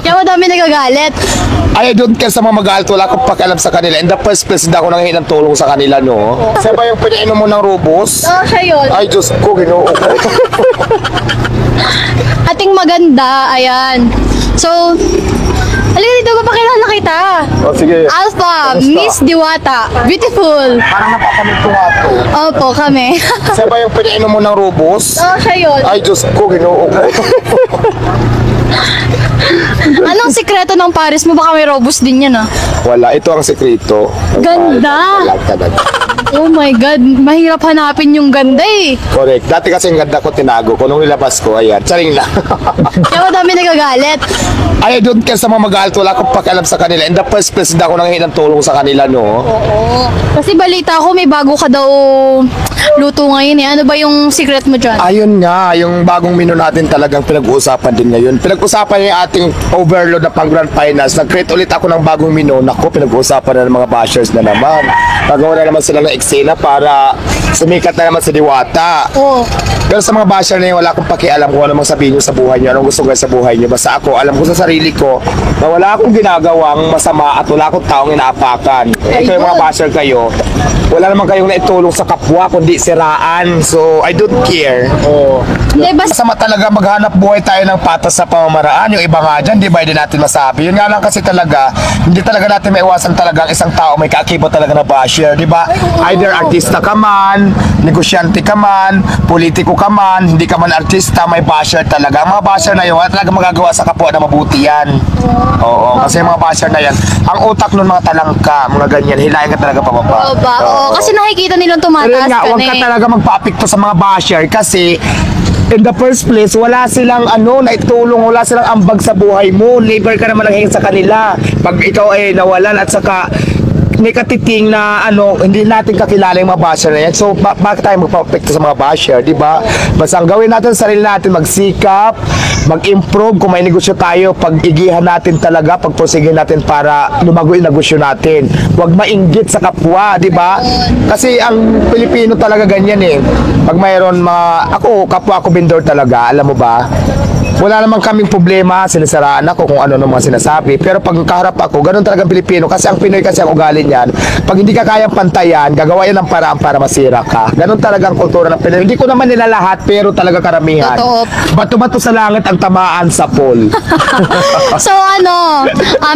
Kaya madami nagagalit. Ay, I don't care sa mga magalit. Wala akong pakialam sa kanila. In the first place, hindi ako nanghihingi ng tulong sa kanila, no? Siya ba yung pinainom mo ng Rubos? Oo, siya yun. Ay, Diyos ko, ginoo ko. Ating maganda, ayan. So, halika dito, papakilala kita. Oh, sige. Alpha, Kamusta? Miss Diwata. Beautiful. Parang napapamit ko nga to. Opo, kami. Siya ba yung pinainom mo ng Rubos? Oo, siya yun. Ay, Diyos ko, ginoo ko. Anong sikreto ng Paris mo? Baka may robust din yan, ah. Wala, ito ang sekreto. Ganda. Wala talaga. Oh my God, mahirap hanapin yung ganda eh. Correct. Dati kasi ang ganda ko tinago ko. Nung nilabas ko, ayan, charing na. Kaya madami nagagalit. Ay, I don't care sa mga magalit. Wala akong pakialam sa kanila. In the first place, hindi ako nanghihingi ng tulong sa kanila, no? Oo. Kasi balita ko may bago ka daw luto ngayon eh. Ano ba yung secret mo dyan? Ayun nga, yung bagong menu natin talagang pinag-uusapan din ngayon. Pinag-uusapan niya yung ating overload na pang Grand Finals. Nag-create ulit ako ng bagong menu. Naku, pinag-uusapan na ng mga bashers na naman. Nagawa na naman sila ng eksena para sumikat na naman si Diwata. Oo. Pero sa mga basher na yun, wala akong pakialam kung ano mang sabihin nyo sa buhay nyo, anong gusto ko sa buhay nyo. Basta ako, alam ko sa sarili ko na wala akong ginagawang masama at wala akong taong inaapakan. Eh, kayo mga basher kayo, wala naman kayong naitulong sa kapwa, kundi siraan. So, I don't care. Oh. Hindi, basta Masama talaga maghanap buhay tayo ng patas sa pamamaraan. Yung iba nga dyan, di ba, hindi natin masabi. Yun nga lang kasi talaga, hindi talaga natin maiwasan talaga ang isang tao may kaakibat talaga na basher, di ba? Either artista ka man, negosyante ka man, politiko ka man, hindi ka man artista, may basher talaga. Ang mga basher na yun, wala talaga magagawa sa kapwa na mabuti yan. Oo, kasi yung mga basher na yan, ang utak nun mga talangka, mga ganyan, hilahin ka talaga pababa. oo ba? Oo, kasi nakikita nilang Pero tumataas yun nga, ka huwag na ka eh. talaga magpa-apekto sa mga basher kasi in the first place, wala silang naitulong, wala silang ambag sa buhay mo. Labor ka naman ang sa kanila. Pag ikaw ay nawalan at saka may katiting na hindi natin kakilala yung mga basher na yan. So, bakit tayo magpa-apekto sa mga basher, di ba? Basta ang gawin natin sa sarili natin, magsikap, mag-improve. Kung may negosyo tayo, pag-igihan natin talaga, pag-prosigin natin para lumago yung negosyo natin. Huwag mainggit sa kapwa, di ba? Kasi ang Pilipino talaga ganyan eh. Pag mayroon kapwa ko vendor talaga, alam mo ba? Wala namang kaming problema, sinisiraan ako kung ano mga sinasabi. Pero pag kaharap ako, ganun talagang Pilipino. Kasi ang Pinoy kasi ang ugali niyan. Pag hindi ka kayang pantayan, gagawa yan ng paraan para masira ka. Ganun talagang kultura ng Pinoy. Hindi ko naman nila lahat, pero talaga karamihan. Totoo. Bato-bato sa langit ang tamaan sa pool. So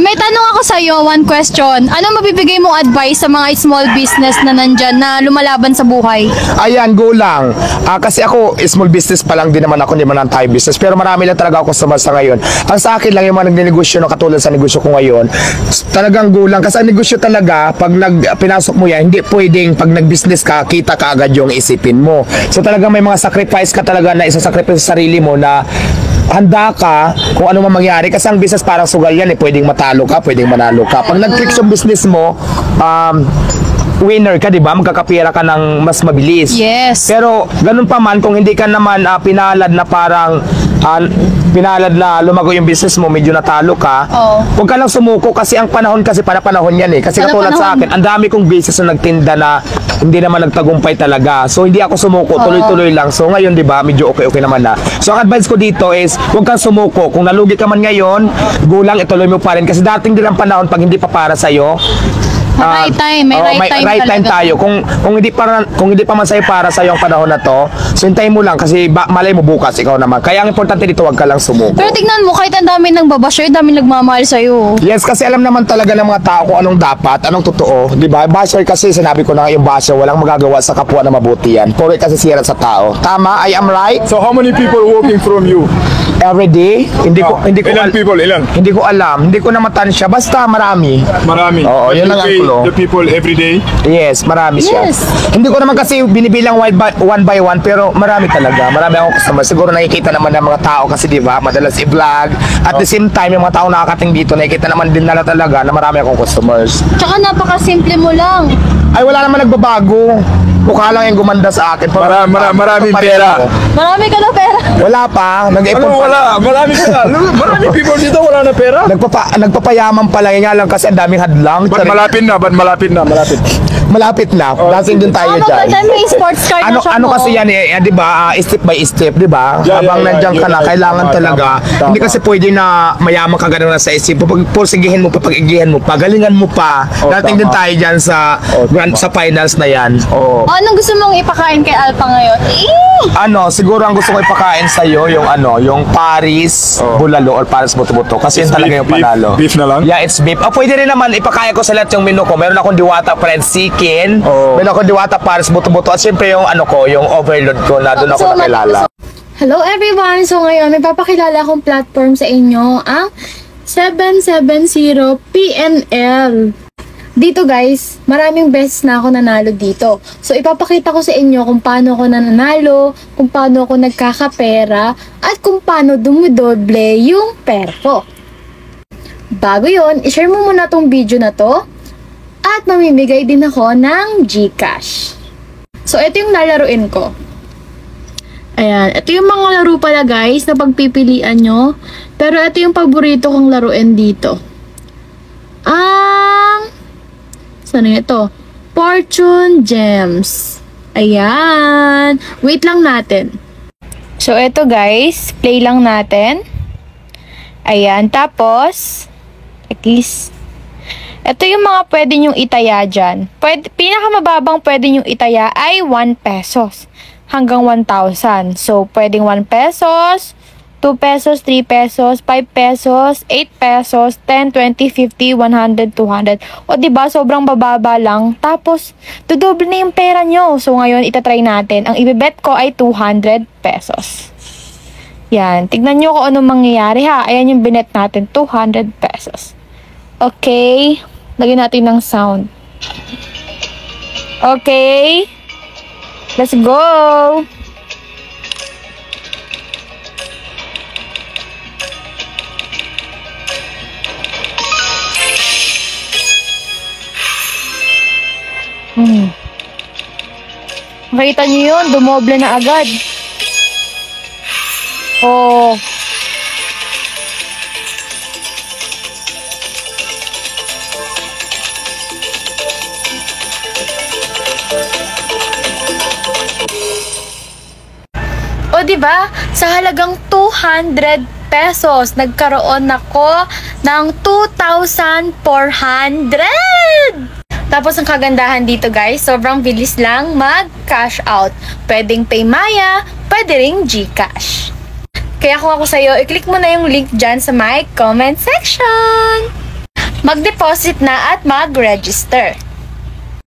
may tanong ako sa'yo, one question. Ano mabibigay mong advice sa mga small business na nandyan na lumalaban sa buhay? Ayan, go lang. Kasi ako, small business pa lang din naman ako, hindi man ang Thai business. Pero marami lang talaga ako customer sa ngayon. Ang sa akin lang yung mga nagnegosyo na katulad sa negosyo ko ngayon, talagang go lang. Kasi ang negosyo talaga, pag pinasok mo yan, hindi pwedeng pag nag-business ka, kita ka agad yung isipin mo. So talagang may mga sacrifice ka talaga na isa-sacrifice sa sarili mo na handa ka kung ano man mangyari. Kasi ang business parang sugal yan eh. Pwedeng matalo ka, pwedeng manalo ka. Pag nag-click yung business mo, winner ka, di ba? Magkakapira ka ng mas mabilis. Yes. Pero ganun pa man, kung hindi ka naman pinalad na parang pinalad na lumago yung business mo, medyo natalo ka, huwag ka lang sumuko kasi ang panahon kasi panahon yan eh. Kasi katulad sa akin, ang dami kong business na nagtinda na hindi naman nagtagumpay talaga. So hindi ako sumuko, tuloy-tuloy lang. So ngayon, di ba, medyo okay naman na. So ang advice ko dito is, huwag kang sumuko. Kung nalugi ka man ngayon, go lang, ituloy mo pa rin. Kasi dating din ang panahon pag hindi pa para sa'yo, Right time, may right time talaga. tayo. Kung hindi pa man sa'yo para sa yung panahon na to, so hintayin mo lang kasi malay mo bukas ikaw naman. Kaya ang importante dito, wag ka lang sumuko. Pero tignan mo, kahit ang dami nang babasher, dami nagmamahal sa'yo. Yes, kasi alam naman talaga ng mga tao kung anong dapat, anong totoo, di ba? Basher kasi, sinabi ko na nga yung basher, walang magagawa sa kapwa na mabuti yan. Puro kasi sira sa tao. Tama, I am right? So how many people working from you? Every day, hindi ko Ilan people? Ilan? Hindi ko alam, hindi ko na matansya, basta marami. Marami. Oo, But yun you lang ang pay kulo. the people every day? Yes, marami siya. Yes. Hindi ko naman kasi binibilang one by one, pero marami talaga. Marami akong customer. Siguro nakikita naman ng mga tao kasi di ba, madalas i-vlog. At the same time, yung mga tao nakakating dito, nakikita naman din nila talaga na marami akong customers. Tsaka napaka-simple mo lang. Ay, wala naman nagbabago. Mukha lang yung gumanda sa akin. Maraming pera. Marami ka na pera. Wala pa. Nag-ipon Ano pa. wala? Marami pera. Marami people dito wala na pera. Nagpapayaman pa lang. Nga lang kasi ang daming hadlang. But malapit na. but malapit na, malapit. Malapit na. Dancing din tayo dyan. Maganda may sports car na siya Ano mo. kasi yan di ba? Step by step, di ba? Yeah, Habang yeah, nandiyan ka yeah, na, yeah. kailangan Tama, talaga. tama. Hindi kasi pwede na mayaman ka gano'n na sa isip. Pursigihin mo pa, pag-igihan mo pa, galingan mo pa. Oh, Dating din tama. tayo dyan sa sa finals na yan. Oh. Anong gusto mong ipakain kay Alpha ngayon? Siguro ang gusto ko ipakain sa iyo yung Paris bulalo or Paris buto-buto kasi yun It's talaga beef, yung panalo. beef na lang? Yeah, it's beef. Pwede rin naman ipakain ko sa lahat yung menu ko. Meron akong diwata fried chicken, Oh. meron akong diwata Paris buto-buto at siyempre yung yung overload ko na doon ako nakilala. Hello everyone! So ngayon, may papakilala akong platform sa inyo, ang 770 PNL. Dito guys, maraming beses na ako nanalo dito. So ipapakita ko sa inyo kung paano ako nananalo, kung paano ako nagkakapera, at kung paano dumidoble yung pera ko. Bago yon, ishare mo muna tong video na to, at mamimigay din ako ng GCash. So ito yung lalaruin ko. Ayan, ito yung mga laro pala guys na pagpipilian nyo. Pero ito yung paborito kong laruin dito. Saan ito? Fortune Gems. Ayan. Wait lang natin. So, ito guys. Play lang natin. Ayan. Tapos, at least, ito yung mga pwede nyong itaya dyan. Pinakamababang pwede nyong itaya ay 1 pesos hanggang 1,000. So, pwedeng 1 pesos, 2 pesos, 3 pesos, 5 pesos, 8 pesos, 10, 20, 50, 100, 200. O diba, sobrang bababa lang. Tapos, dodoble na yung pera nyo. So, ngayon, itatry natin. Ang ibibet ko ay 200 pesos. Yan. Tignan nyo kung anong mangyayari ha. Ayan yung binet natin, 200 pesos. Okay. Lagyan natin ng sound. Okay. Let's go! Makita niyo yun, dumoble na agad. Oh. O diba, sa halagang 200 pesos, nagkaroon ako ng 2,400! Tapos ang kagandahan dito guys, sobrang bilis lang mag-cash out. Pwedeng Paymaya, pwede ring GCash. Kaya kung ako sa'yo, i-click mo na yung link dyan sa my comment section. Mag-deposit na at mag-register.